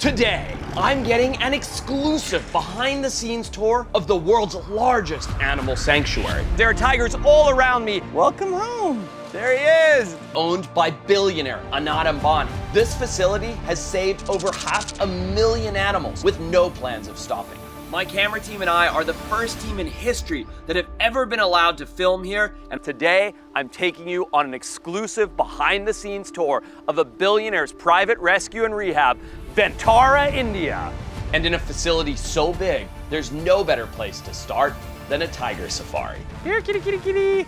Today, I'm getting an exclusive behind-the-scenes tour of the world's largest animal sanctuary. There are tigers all around me. Welcome home. There he is. Owned by billionaire Anant Ambani. This facility has saved over 500,000 animals with no plans of stopping. My camera team and I are the first team in history that have ever been allowed to film here, and today I'm taking you on an exclusive behind-the-scenes tour of a billionaire's private rescue and rehab, Vantara, India. And in a facility so big, there's no better place to start than a tiger safari. Here, kitty, kitty, kitty.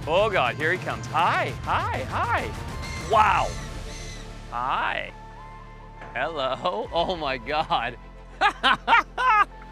Oh God, here he comes. Hi, hi, hi. Wow. Hi. Hello. Oh my God.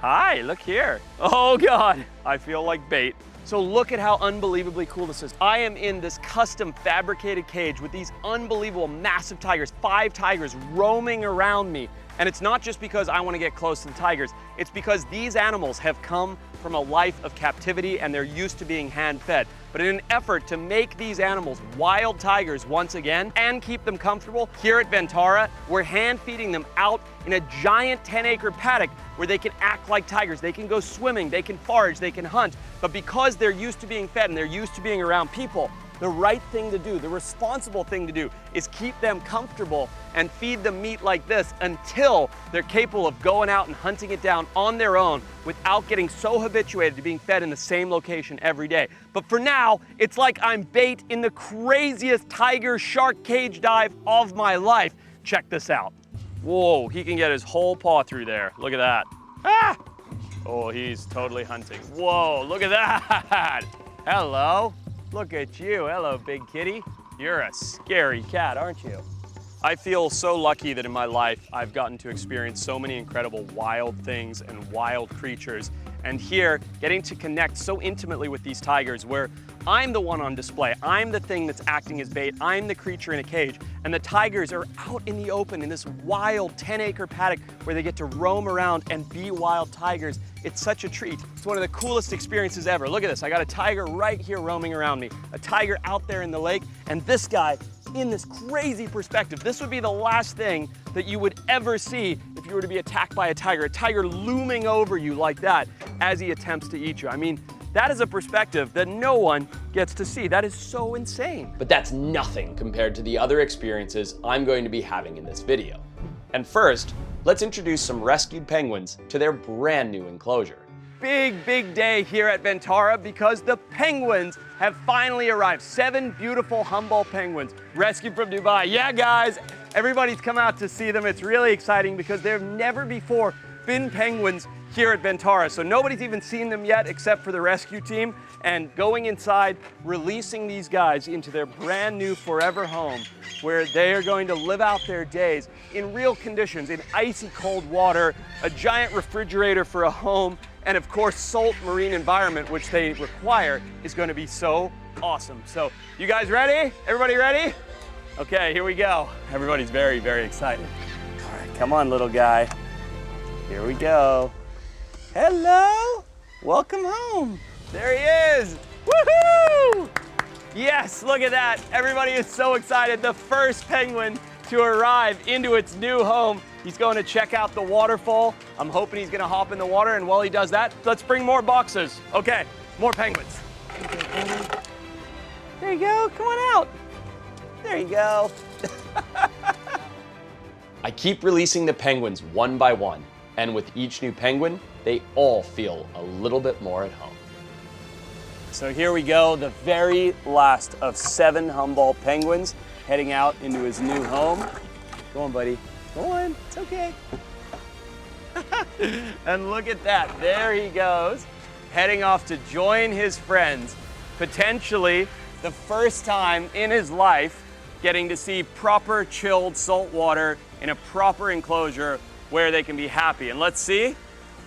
Hi, look here. Oh God, I feel like bait. So look at how unbelievably cool this is. I am in this custom fabricated cage with these unbelievable massive tigers, 5 tigers roaming around me. And it's not just because I want to get close to the tigers, it's because these animals have come from a life of captivity and they're used to being hand-fed. But in an effort to make these animals wild tigers once again and keep them comfortable, here at Vantara, we're hand-feeding them out in a giant 10-acre paddock where they can act like tigers. They can go swimming, they can forage, they can hunt. But because they're used to being fed and they're used to being around people, the right thing to do, the responsible thing to do, is keep them comfortable and feed them meat like this until they're capable of going out and hunting it down on their own without getting so habituated to being fed in the same location every day. But for now, it's like I'm bait in the craziest tiger shark cage dive of my life. Check this out. Whoa, he can get his whole paw through there. Look at that. Ah! Oh, he's totally hunting. Whoa, look at that. Hello. Look at you. Hello, big kitty. You're a scary cat, aren't you? I feel so lucky that in my life I've gotten to experience so many incredible wild things and wild creatures. And here, getting to connect so intimately with these tigers where I'm the one on display, I'm the thing that's acting as bait, I'm the creature in a cage, and the tigers are out in the open in this wild 10-acre paddock where they get to roam around and be wild tigers. It's such a treat. It's one of the coolest experiences ever. Look at this, I got a tiger right here roaming around me, a tiger out there in the lake, and this guy in this crazy perspective. This would be the last thing that you would ever see if you were to be attacked by a tiger looming over you like that as he attempts to eat you. I mean, that is a perspective that no one gets to see. That is so insane. But that's nothing compared to the other experiences I'm going to be having in this video. And first, let's introduce some rescued penguins to their brand new enclosure. Big, big day here at Vantara because the penguins have finally arrived. 7 beautiful Humboldt penguins rescued from Dubai. Yeah, guys, everybody's come out to see them. It's really exciting because there have never before been penguins here at Vantara. So nobody's even seen them yet except for the rescue team. And going inside, releasing these guys into their brand new forever home where they are going to live out their days in real conditions, in icy cold water, a giant refrigerator for a home, and of course, salt marine environment, which they require, is going to be so awesome. So you guys ready? Everybody ready? Okay, here we go. Everybody's very, very excited. All right, come on, little guy. Here we go. Hello, welcome home. There he is, woohoo! Yes, look at that. Everybody is so excited. The first penguin to arrive into its new home. He's going to check out the waterfall. I'm hoping he's gonna hop in the water, and while he does that, let's bring more boxes. Okay, more penguins. There you go, come on out. There you go. I keep releasing the penguins one by one, and with each new penguin, they all feel a little bit more at home. So here we go, the very last of 7 Humboldt penguins heading out into his new home. Go on, buddy. Go on, it's okay. And look at that, there he goes, heading off to join his friends. Potentially the first time in his life getting to see proper chilled salt water in a proper enclosure where they can be happy. And let's see,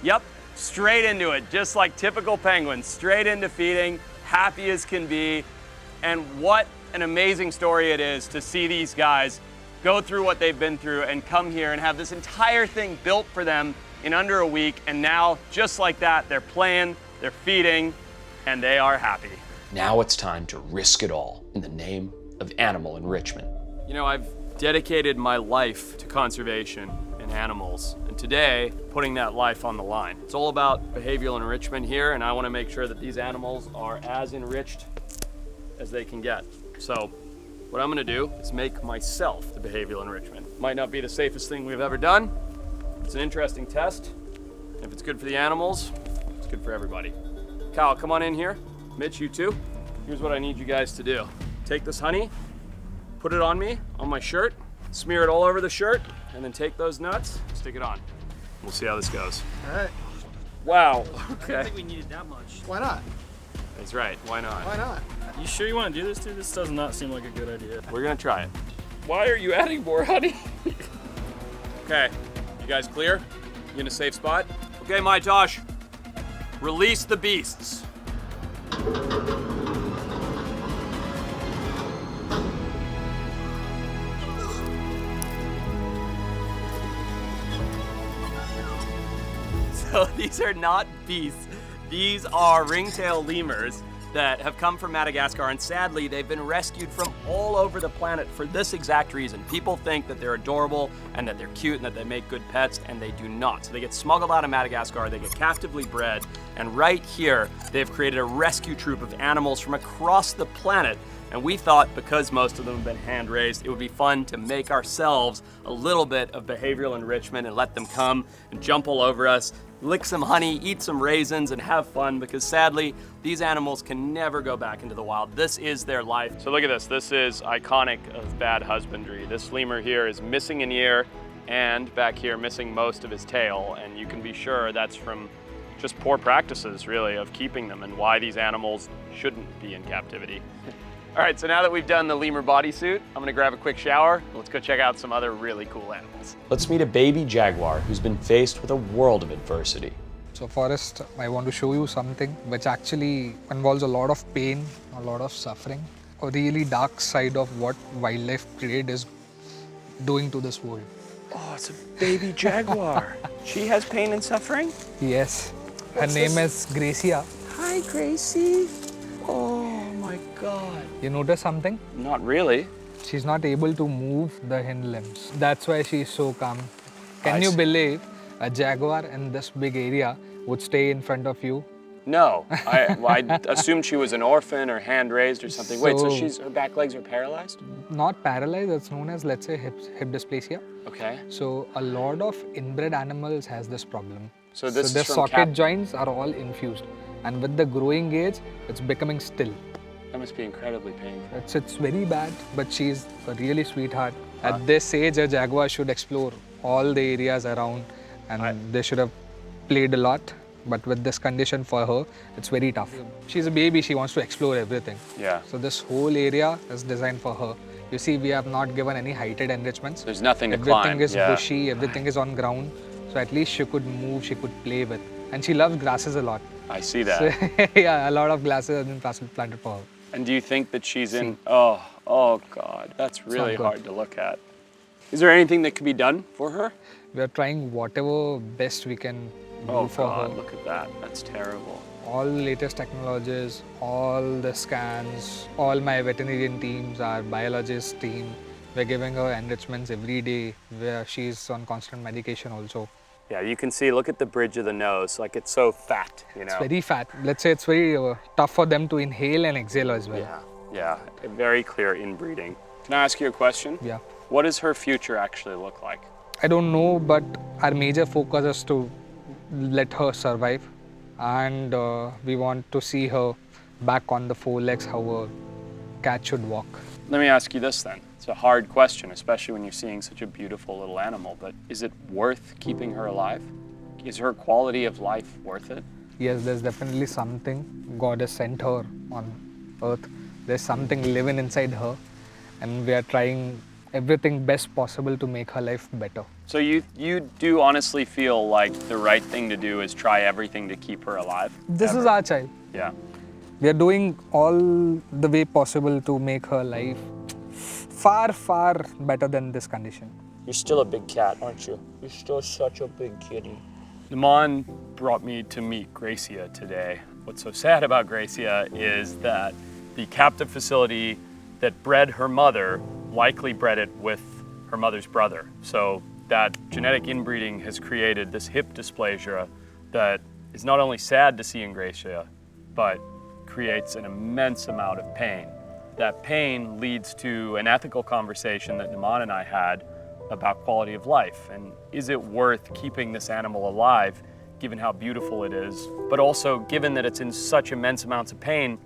yep, straight into it, just like typical penguins, straight into feeding, happy as can be. And what an amazing story it is to see these guys go through what they've been through and come here and have this entire thing built for them in under a week. And now, just like that, they're playing, they're feeding, and they are happy. Now it's time to risk it all in the name of animal enrichment. You know, I've dedicated my life to conservation, and animals. And today, putting that life on the line. It's all about behavioral enrichment here, and I want to make sure that these animals are as enriched as they can get. So what I'm going to do is make myself the behavioral enrichment. Might not be the safest thing we've ever done. It's an interesting test. If it's good for the animals, it's good for everybody. Kyle, come on in here. Mitch, you too. Here's what I need you guys to do. Take this honey, put it on me, on my shirt, smear it all over the shirt, and then take those nuts, stick it on. We'll see how this goes. All right. Wow, I okay. didn't think we needed that much. Why not? That's right, why not? Why not? You sure you want to do this, dude? This does not seem like a good idea. We're gonna try it. Why are you adding more honey? Okay, you guys clear? You in a safe spot? Okay, my Tosh, release the beasts. So these are not beasts. These are ringtail lemurs that have come from Madagascar, and sadly, they've been rescued from all over the planet for this exact reason. People think that they're adorable and that they're cute and that they make good pets, and they do not. So they get smuggled out of Madagascar, they get captively bred, and right here, they've created a rescue troop of animals from across the planet. And we thought, because most of them have been hand-raised, it would be fun to make ourselves a little bit of behavioral enrichment and let them come and jump all over us, lick some honey, eat some raisins, and have fun, because sadly, these animals can never go back into the wild. This is their life. So look at this. This is iconic of bad husbandry. This lemur here is missing an ear and back here missing most of his tail, and you can be sure that's from just poor practices, really, of keeping them and why these animals shouldn't be in captivity. All right, so now that we've done the lemur bodysuit, I'm gonna grab a quick shower. Let's go check out some other really cool animals. Let's meet a baby jaguar who's been faced with a world of adversity. So Forrest, I want to show you something which actually involves a lot of pain, a lot of suffering, a really dark side of what wildlife trade is doing to this world. Oh, it's a baby jaguar. She has pain and suffering? Yes. Her name is Gracia. Hi, Gracie. Oh my God. You notice something? Not really. She's not able to move the hind limbs. That's why she's so calm. Can I you see. believe a jaguar in this big area would stay in front of you? No, I assumed she was an orphan or hand-raised or something. Wait, so So- her back legs are paralyzed? Not paralyzed, it's known as, let's say, hip dysplasia. Okay. So a lot of inbred animals has this problem. So this is their from socket joints are all infused, and with the growing age, it's becoming still. That must be incredibly painful. It's very bad, but she's a really sweetheart. At this age, a jaguar should explore all the areas around, and they should have played a lot. But with this condition for her, it's very tough. She's a baby, she wants to explore everything. Yeah. So this whole area is designed for her. You see, we have not given any heighted enrichments. There's nothing to Everything climb. is Yeah. bushy, everything is on ground. So at least she could move, she could play with. And she loves grasses a lot. I see that. So, yeah, a lot of grasses have been planted for her. And do you think that she's in, oh God, that's really good. hard to look at. Is there anything that could be done for her? We are trying whatever best we can do Oh for God, her. look at that. That's terrible. All latest technologies, all the scans, all my veterinarian teams, our biologist team, we're giving her enrichments every day where she's on constant medication also. Yeah, you can see, look at the bridge of the nose, like it's so fat, you know? It's very fat. Let's say it's very tough for them to inhale and exhale as well. Yeah, very clear inbreeding. Can I ask you a question? Yeah. What does her future actually look like? I don't know, but our major focus is to let her survive, and we want to see her back on the four legs, how a cat should walk. Let me ask you this then. It's a hard question, especially when you're seeing such a beautiful little animal, but is it worth keeping her alive? Is her quality of life worth it? Yes, there's definitely something. God has sent her on earth. There's something living inside her, and we are trying everything best possible to make her life better. So you do honestly feel like the right thing to do is try everything to keep her alive? This is our child. Yeah. We are doing all the way possible to make her life far, far better than this condition. You're still a big cat, aren't you? You're still such a big kitty. Naman brought me to meet Gracia today. What's so sad about Gracia is that the captive facility that bred her mother likely bred it with her mother's brother. So that genetic inbreeding has created this hip dysplasia that is not only sad to see in Gracia, but creates an immense amount of pain. That pain leads to an ethical conversation that Naman and I had about quality of life, and is it worth keeping this animal alive given how beautiful it is, but also given that it's in such immense amounts of pain,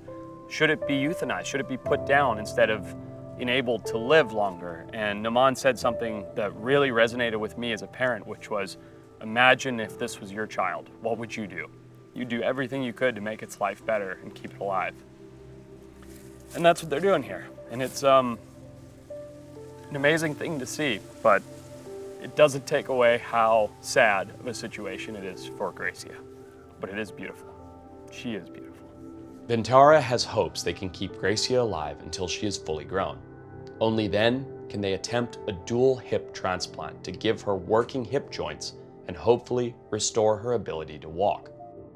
should it be euthanized? Should it be put down instead of enabled to live longer? And Naman said something that really resonated with me as a parent, which was, imagine if this was your child, what would you do? You'd do everything you could to make its life better and keep it alive. And that's what they're doing here. And it's an amazing thing to see, but it doesn't take away how sad of a situation it is for Gracia. But it is beautiful. She is beautiful. Vantara has hopes they can keep Gracia alive until she is fully grown. Only then can they attempt a dual hip transplant to give her working hip joints and hopefully restore her ability to walk.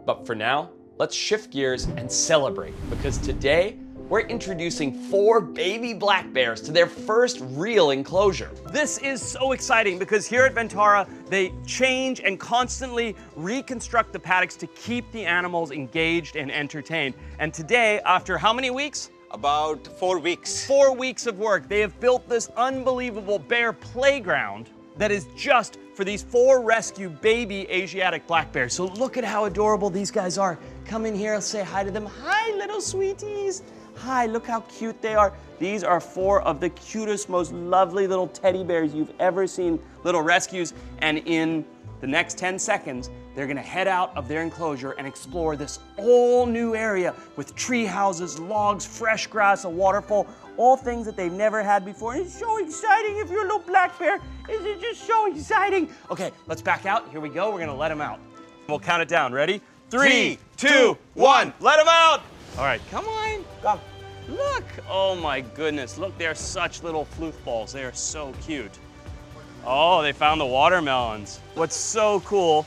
But for now, let's shift gears and celebrate, because today we're introducing 4 baby black bears to their first real enclosure. This is so exciting because here at Vantara, they change and constantly reconstruct the paddocks to keep the animals engaged and entertained. And today, after how many weeks? About 4 weeks. 4 weeks of work, they have built this unbelievable bear playground that is just for these 4 rescue baby Asiatic black bears. So look at how adorable these guys are. Come in here, I'll say hi to them. Hi, little sweeties. Hi, look how cute they are. These are 4 of the cutest, most lovely little teddy bears you've ever seen, little rescues. And in the next 10 seconds, they're gonna head out of their enclosure and explore this all new area with tree houses, logs, fresh grass, a waterfall, all things that they've never had before. And it's so exciting if you're a little black bear. Isn't it just so exciting? Okay, let's back out. Here we go. We're gonna let them out. We'll count it down. Ready? 3, 2, 1. Let them out. All right, come on. Come. Look. Oh my goodness. Look, they're such little floof balls. They are so cute. Oh, they found the watermelons. What's so cool,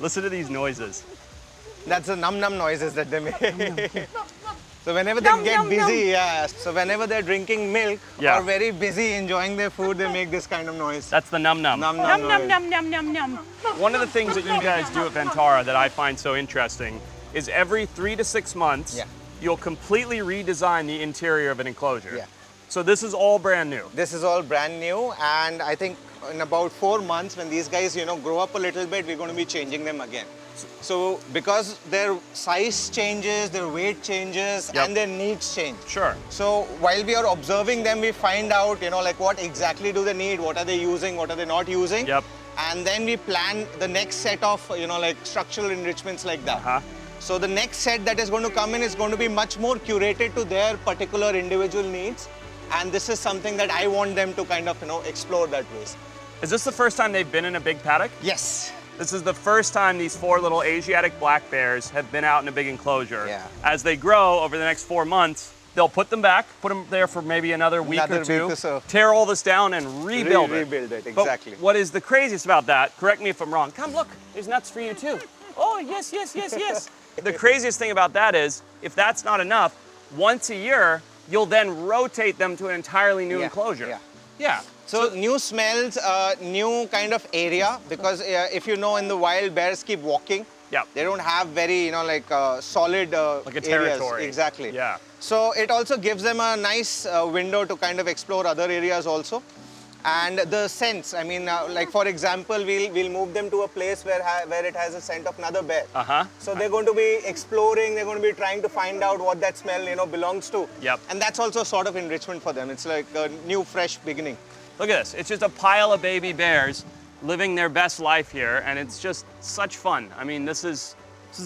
listen to these noises. That's the num-num noises that they make. So whenever they get busy, yeah. So whenever they're drinking milk Yeah. or very busy enjoying their food, they make this kind of noise. That's the num-num. Num-num noise. Num num num. One of the things that you guys do at Vantara that I find so interesting is every 3 to 6 months, Yeah. you'll completely redesign the interior of an enclosure. Yeah. So this is all brand new. This is all brand new, and I think in about 4 months, when these guys, grow up a little bit, we're going to be changing them again. So because their size changes, their weight changes, Yep. and their needs change. Sure. So while we are observing them, we find out, like what exactly do they need, what are they using, what are they not using. Yep. And then we plan the next set of, like structural enrichments like that. Uh-huh. So the next set that is going to come in is going to be much more curated to their particular individual needs. And this is something that I want them to kind of, explore that ways. Is this the first time they've been in a big paddock? Yes. This is the first time these 4 little Asiatic black bears have been out in a big enclosure. Yeah. As they grow over the next 4 months, they'll put them back, put them there for maybe another week Another or 2, week or so. tear all this down and rebuild it. Rebuild it, But exactly. what is the craziest about that, correct me if I'm wrong, come look, there's nuts for you too. Oh, yes, yes, yes, yes. The craziest thing about that is, if that's not enough, once a year, you'll then rotate them to an entirely new Yeah, enclosure. yeah. Yeah. So new smells, new kind of area, because if you know, in the wild, bears keep walking. Yeah. They don't have very, solid Like a territory. areas. Exactly. Yeah. So it also gives them a nice window to kind of explore other areas also. And the scents, I mean, like for example, we'll move them to a place where it has a scent of another bear. Uh-huh. So they're going to be exploring, they're going to be trying to find out what that smell, belongs to. Yep. And that's also a sort of enrichment for them. It's like a new, fresh beginning. Look at this. It's just a pile of baby bears living their best life here, and it's just such fun. I mean, this is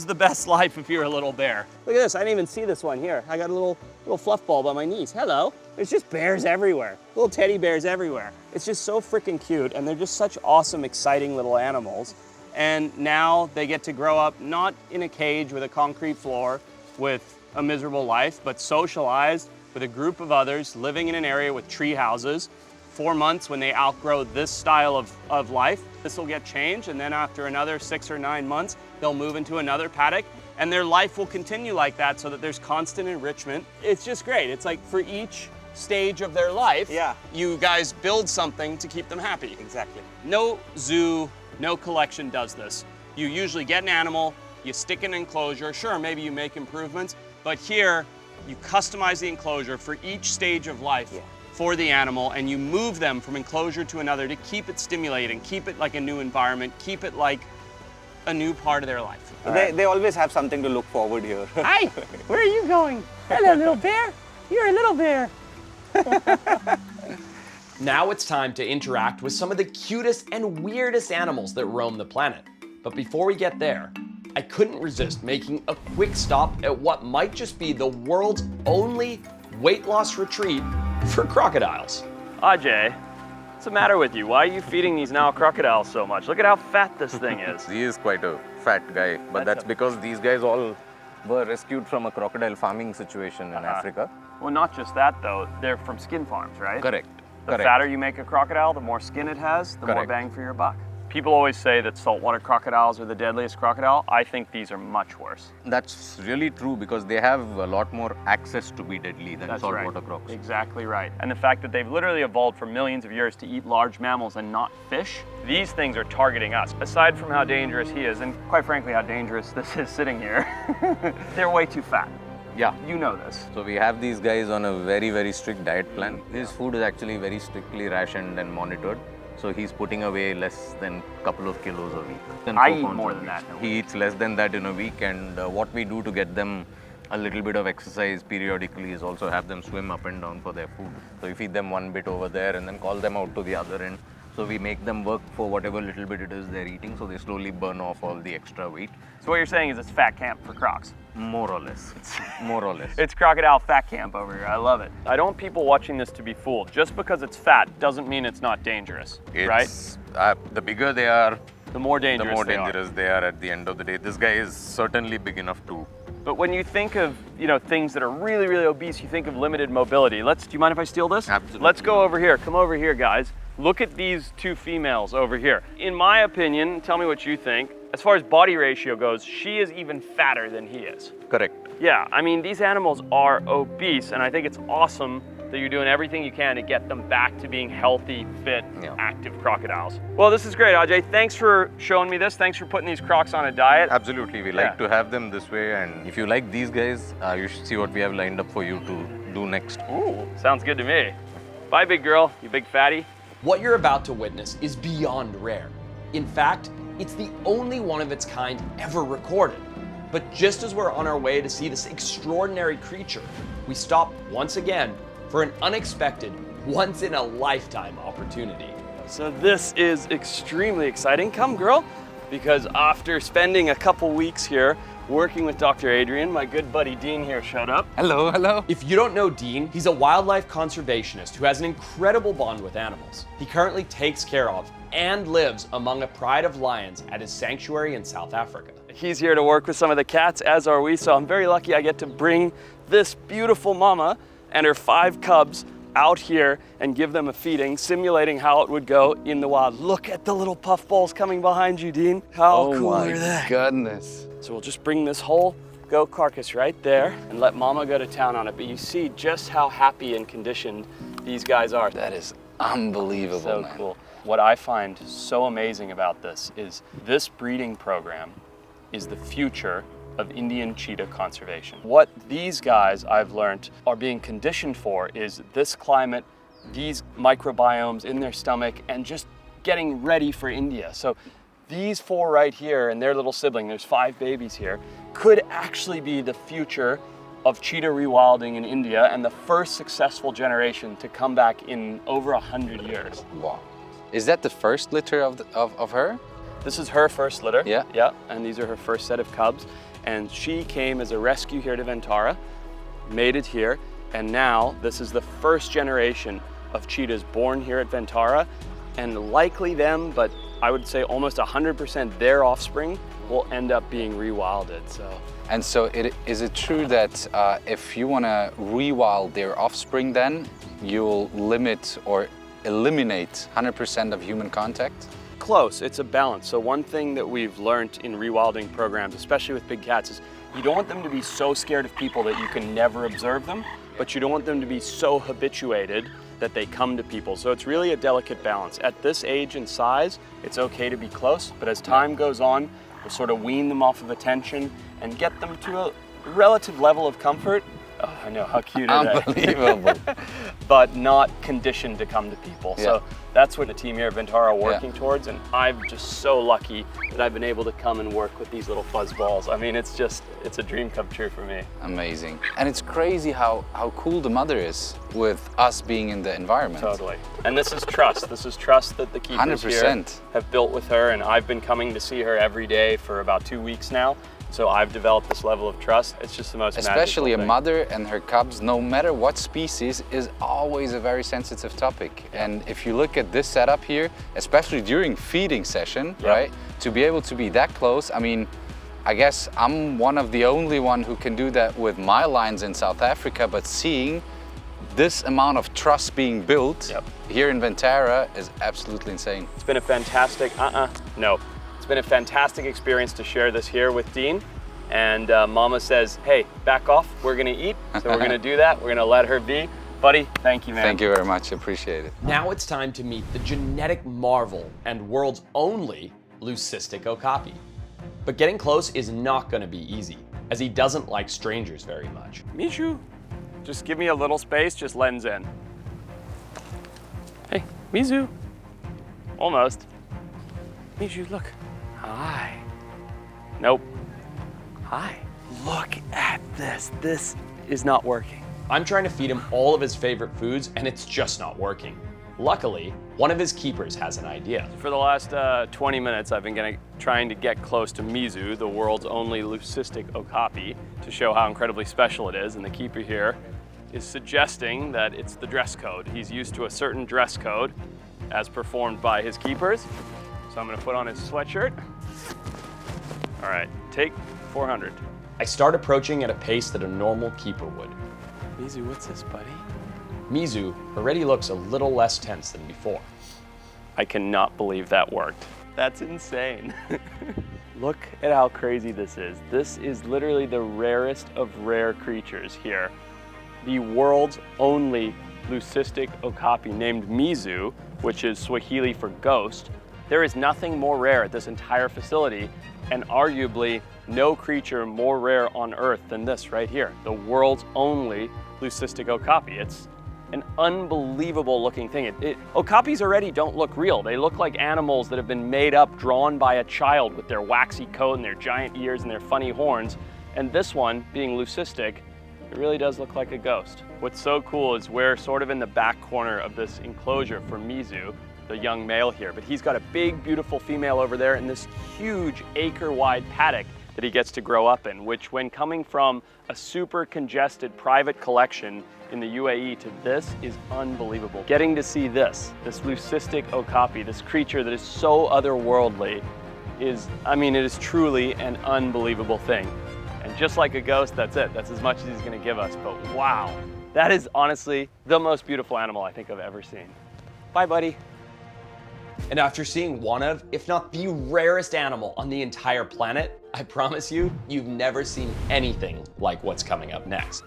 the best life if you're a little bear. Look at this. I didn't even see this one here. I got a little fluff ball by my knees. Hello. There's just bears everywhere. Little teddy bears everywhere. It's just so freaking cute, and they're just such awesome, exciting little animals. And now they get to grow up not in a cage with a concrete floor with a miserable life, but socialized with a group of others living in an area with tree houses. 4 months, when they outgrow this style of life, this will get changed, and then after another 6 or 9 months, they'll move into another paddock, and their life will continue like that so that there's constant enrichment. It's just great. It's like for each stage of their life, Yeah. you guys build something to keep them happy. Exactly. No zoo, no collection does this. You usually get an animal, you stick in an enclosure, sure, maybe you make improvements, but here you customize the enclosure for each stage of life for the animal, and you move them from enclosure to another to keep it stimulating, keep it like a new environment, keep it like a new part of their life. They always have something to look forward here. Hi, where are you going? Hello, little bear. You're a little bear. Now it's time to interact with some of the cutest and weirdest animals that roam the planet. But before we get there, I couldn't resist making a quick stop at what might just be the world's only weight loss retreat for crocodiles. Ajay, what's the matter with you? Why are you feeding these now crocodiles so much? Look at how fat this thing is. He is quite a fat guy, but that's because these guys all were rescued from a crocodile farming situation in Africa. Well, not just that though, they're from skin farms, right? Correct. The fatter you make a crocodile, the more skin it has, the more Correct. bang for your buck. People always say that saltwater crocodiles are the deadliest crocodile. I think these are much worse. That's really true because they have a lot more access to be deadly than That's saltwater right. crocs. Exactly right. And the fact that they've literally evolved for millions of years to eat large mammals and not fish, these things are targeting us. Aside from how dangerous he is, and quite frankly how dangerous this is sitting here, they're way too fat. Yeah. You know this. So we have these guys on a very, very strict diet plan. His food is actually very strictly rationed and monitored. So he's putting away less than a couple of kilos a week. I eat more than that in a week. He eats less than that in a week, and what we do to get them a little bit of exercise periodically is also have them swim up and down for their food. So we feed them one bit over there and then call them out to the other end. So we make them work for whatever little bit it is they're eating, so they slowly burn off all the extra weight. So what you're saying is it's fat camp for crocs. More or less. More or less. It's crocodile fat camp over here. I love it. I don't want people watching this to be fooled. Just because it's fat doesn't mean it's not dangerous, right? The bigger they are, The more dangerous the more they are. dangerous they are at the end of the day. This guy is certainly big enough to. But when you think of, things that are really, really obese, you think of limited mobility. Do you mind if I steal this? Absolutely. Let's go over here. Come over here, guys. Look at these two females over here. In my opinion, tell me what you think. As far as body ratio goes, she is even fatter than he is. Correct. Yeah, I mean, these animals are obese, and I think it's awesome that you're doing everything you can to get them back to being healthy, fit, active crocodiles. Well, this is great, Ajay. Thanks for showing me this. Thanks for putting these crocs on a diet. Absolutely. We like to have them this way, and if you like these guys, you should see what we have lined up for you to do next. Ooh, sounds good to me. Bye, big girl, you big fatty. What you're about to witness is beyond rare. In fact, it's the only one of its kind ever recorded. But just as we're on our way to see this extraordinary creature, we stop once again for an unexpected, once-in-a-lifetime opportunity. So this is extremely exciting. Come, girl, because after spending a couple weeks here working with Dr. Adrian, my good buddy Dean here showed up. Hello, hello. If you don't know Dean, he's a wildlife conservationist who has an incredible bond with animals. He currently takes care of and lives among a pride of lions at his sanctuary in South Africa. He's here to work with some of the cats, as are we, so I'm very lucky I get to bring this beautiful mama and her 5 cubs out here and give them a feeding, simulating how it would go in the wild. Look at the little puffballs coming behind you, Dean. How cool are they? Oh my goodness. So we'll just bring this whole goat carcass right there and let mama go to town on it. But you see just how happy and conditioned these guys are. That is unbelievable, So man. cool. What I find so amazing about this is this breeding program is the future of Indian cheetah conservation. What these guys, I've learned, are being conditioned for is this climate, these microbiomes in their stomach, and just getting ready for India. So these 4 right here and their little sibling, there's 5 babies here, could actually be the future of cheetah rewilding in India and the first successful generation to come back in over 100 years. Wow. Is that the first litter of her? This is her first litter. Yeah. Yeah, and these are her first set of cubs. And she came as a rescue here to Vantara, made it here, and now this is the first generation of cheetahs born here at Vantara, and likely them, but I would say almost 100% their offspring will end up being rewilded. And so is it true that if you want to rewild their offspring, then you'll limit or eliminate 100% of human contact? Close, it's a balance. So one thing that we've learned in rewilding programs, especially with big cats, is you don't want them to be so scared of people that you can never observe them. but you don't want them to be so habituated that they come to people. So it's really a delicate balance. At this age and size, it's okay to be close, but as time goes on, we'll sort of wean them off of attention and get them to a relative level of comfort. Oh, I know, how cute are they? Unbelievable. But not conditioned to come to people. Yeah. So that's what the team here at Vantara are working towards, and I'm just so lucky that I've been able to come and work with these little fuzzballs. I mean, it's a dream come true for me. Amazing. And it's crazy how cool the mother is with us being in the environment. Totally. And this is trust. This is trust that the keepers 100%. here have built with her, and I've been coming to see her every day for about 2 weeks now. So I've developed this level of trust. It's just the most Especially a magical thing. mother and her cubs, no matter what species, is always a very sensitive topic. And if you look at this setup here, especially during feeding session, right, to be able to be that close, I mean, I guess I'm one of the only one who can do that with my lions in South Africa, but seeing this amount of trust being built here in Vantara is absolutely insane. It's been a fantastic, It's been a fantastic experience to share this here with Dean. And Mama says, hey, back off, we're gonna eat. So we're gonna do that, we're gonna let her be. Buddy, thank you, man. Thank you very much, appreciate it. Now it's time to meet the genetic marvel and world's only leucistic okapi. But getting close is not gonna be easy, as he doesn't like strangers very much. Mishu, just give me a little space, just lens in. Hey, Mizu. Almost. Mishu, look. Hi. Nope. Hi. Look at this. This is not working. I'm trying to feed him all of his favorite foods, and it's just not working. Luckily, one of his keepers has an idea. For the last 20 minutes, I've been trying to get close to Mizu, the world's only leucistic okapi, to show how incredibly special it is. And the keeper here is suggesting that it's the dress code. He's used to a certain dress code as performed by his keepers. So I'm gonna put on his sweatshirt. All right, take 400. I start approaching at a pace that a normal keeper would. Mizu, what's this, buddy? Mizu already looks a little less tense than before. I cannot believe that worked. That's insane. Look at how crazy this is. This is literally the rarest of rare creatures here. The world's only leucistic okapi named Mizu, which is Swahili for ghost. There is nothing more rare at this entire facility, and arguably no creature more rare on Earth than this right here, the world's only leucistic okapi. It's an unbelievable looking thing. Okapis already don't look real. They look like animals that have been made up, drawn by a child with their waxy coat and their giant ears and their funny horns. And this one, being leucistic, it really does look like a ghost. What's so cool is we're sort of in the back corner of this enclosure for Mizu, the young male here, but he's got a big, beautiful female over there in this huge acre-wide paddock that he gets to grow up in, which when coming from a super congested private collection in the UAE to this is unbelievable. Getting to see this leucistic okapi, this creature that is so otherworldly is, I mean, it is truly an unbelievable thing. And just like a ghost, that's it. That's as much as he's gonna give us, but wow. That is honestly the most beautiful animal I think I've ever seen. Bye, buddy. And after seeing one of, if not the rarest animal on the entire planet, I promise you, you've never seen anything like what's coming up next.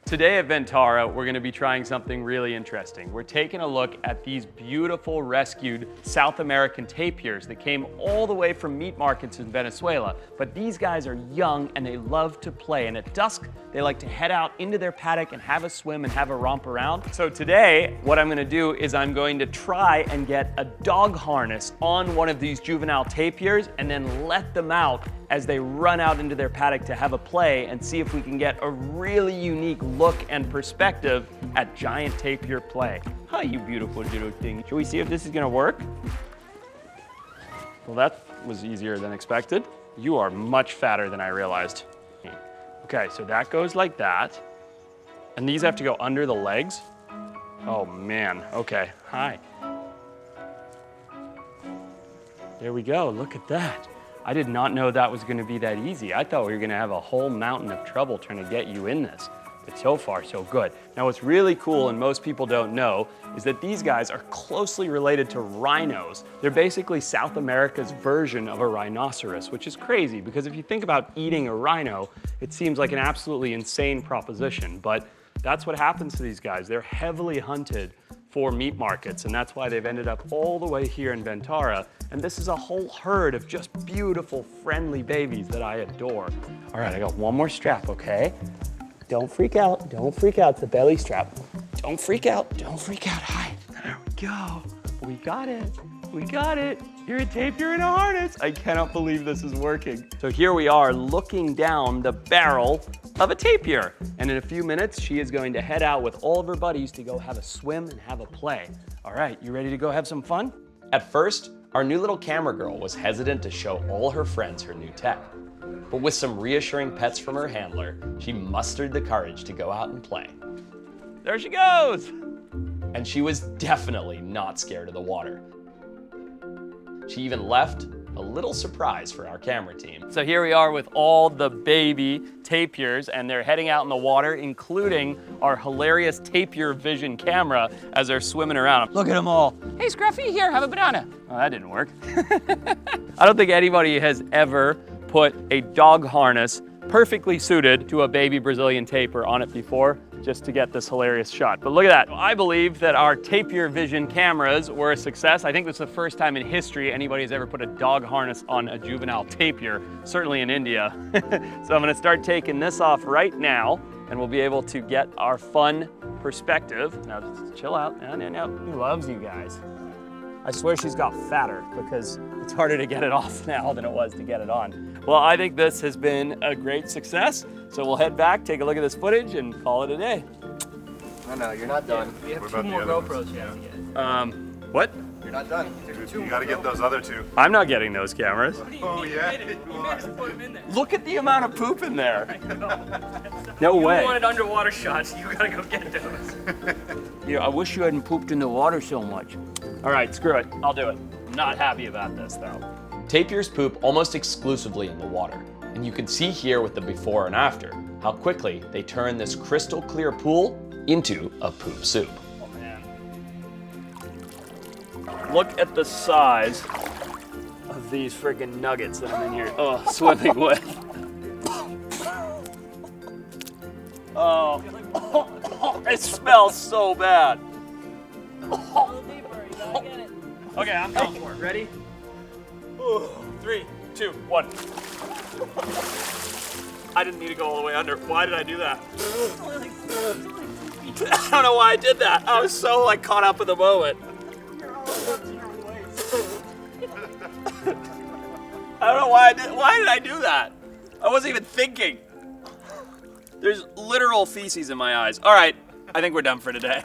Today at Vantara, we're gonna be trying something really interesting. We're taking a look at these beautiful rescued South American tapirs that came all the way from meat markets in Venezuela. But these guys are young and they love to play. And at dusk, they like to head out into their paddock and have a swim and have a romp around. So today, what I'm gonna do is I'm going to try and get a dog harness on one of these juvenile tapirs and then let them out as they run out into their paddock to have a play and see if we can get a really unique look and perspective at giant tapir play. Hi, you beautiful little thing. Should we see if this is gonna work? Well, that was easier than expected. You are much fatter than I realized. Okay, so that goes like that. And these have to go under the legs. Oh man, okay, hi. There we go, look at that. I did not know that was gonna be that easy. I thought we were gonna have a whole mountain of trouble trying to get you in this. But so far, so good. Now what's really cool, and most people don't know, is that these guys are closely related to rhinos. They're basically South America's version of a rhinoceros, which is crazy because if you think about eating a rhino, it seems like an absolutely insane proposition. But That's what happens to these guys. They're heavily hunted for meat markets, and that's why they've ended up all the way here in Vantara. And this is a whole herd of just beautiful, friendly babies that I adore. All right, I got one more strap, okay? Don't freak out, don't freak out, it's the belly strap. Don't freak out, don't freak out. Hi, there we go. We got it, we got it. You're a tapir in a harness. I cannot believe this is working. So here we are looking down the barrel of a tapir. And in a few minutes, she is going to head out with all of her buddies to go have a swim and have a play. All right, you ready to go have some fun? At first, our new little camera girl was hesitant to show all her friends her new tech. But with some reassuring pets from her handler, she mustered the courage to go out and play. There she goes. And she was definitely not scared of the water. She even left a little surprise for our camera team. So here we are with all the baby tapirs, and they're heading out in the water, including our hilarious tapir vision camera as they're swimming around. Look at them all. Hey, Scruffy, here, have a banana. Oh, that didn't work. I don't think anybody has ever put a dog harness perfectly suited to a baby Brazilian tapir on it before, just to get this hilarious shot. But look at that. I believe that our tapir vision cameras were a success. I think this is the first time in history anybody's ever put a dog harness on a juvenile tapir, certainly in India. So I'm gonna start taking this off right now, and we'll be able to get our fun perspective. Now just chill out. No. He loves you guys. I swear she's got fatter because it's harder to get it off now than it was to get it on. Well, I think this has been a great success. So we'll head back, take a look at this footage, and call it a day. No, you're not done. We have 2 more GoPros you have to get. What? You're not done. You gotta get those other 2. I'm not getting those cameras. Oh yeah. Look at the amount of poop in there. No way. You wanted underwater shots, you gotta go get those. Yeah, I wish you hadn't pooped in the water so much. All right, screw it. I'll do it. I'm not happy about this, though. Tapirs poop almost exclusively in the water, and you can see here with the before and after how quickly they turn this crystal clear pool into a poop soup. Oh, man. Look at the size of these friggin' nuggets that I'm in here swimming with. Oh, it smells so bad. Okay, I'm going for it. Ready? 3, 2, 1. I didn't need to go all the way under. Why did I do that? I don't know why I did that. I was so caught up in the moment. I don't know why I did. Why did I do that? I wasn't even thinking. There's literal feces in my eyes. All right, I think we're done for today.